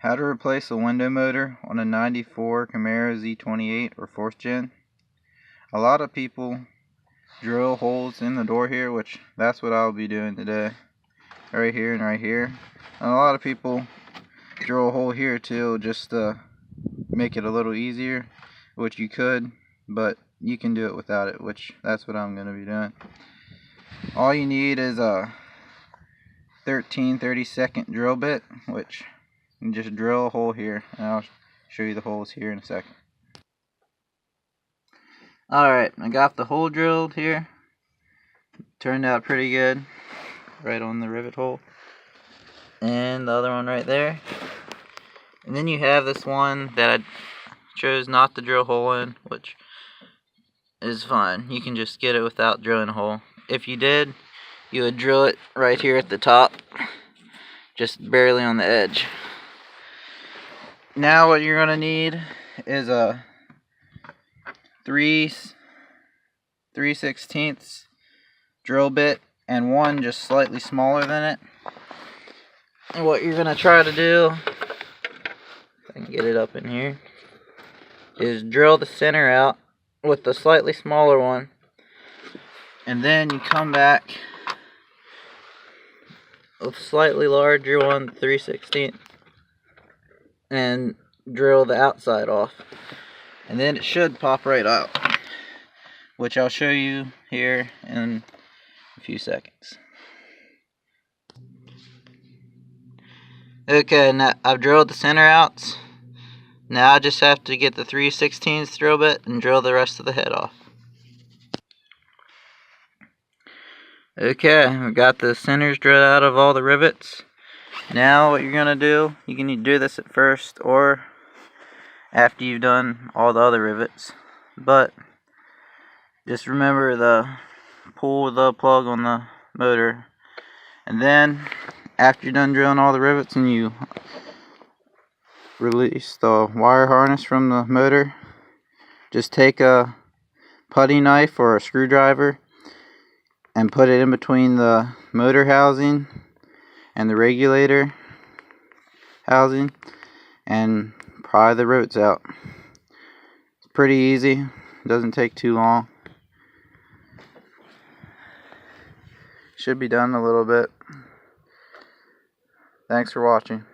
How to replace a window motor on a 94 Camaro Z28 or 4th gen. A lot of people drill holes in the door here, which that's what I'll be doing today. Right here and right here. And a lot of people drill a hole here too, just to make it a little easier, which you could, but you can do it without it, which that's what I'm going to be doing. All you need is a 30-second drill bit, which and just drill a hole here, and I'll show you the holes here in a second. Alright, I got the hole drilled here. Turned out pretty good, right on the rivet hole, and the other one right there. And then you have this one that I chose not to drill a hole in, which is fine. You can just get it without drilling a hole. If you did, you would drill it right here at the top, just barely on the edge. Now what you're going to need is a 3/16 drill bit and one just slightly smaller than it. And what you're going to try to do, if I can get it up in here, is drill the center out with the slightly smaller one, and then you come back with slightly larger one, 3/16, and drill the outside off, and then it should pop right out, which I'll show you here in a few seconds. Okay, now I've drilled the center out. Now I just have to get the 3/16 drill bit and drill the rest of the head off. Okay, I've got the centers drilled out of all the rivets. Now what you're going to do, you can either do this at first or after you've done all the other rivets. But just remember to pull the plug on the motor. And then after you're done drilling all the rivets and you release the wire harness from the motor, just take a putty knife or a screwdriver and put it in between the motor housing and the regulator housing and pry the rivets out. It's pretty easy, doesn't take too long. Should be done in a little bit. Thanks for watching.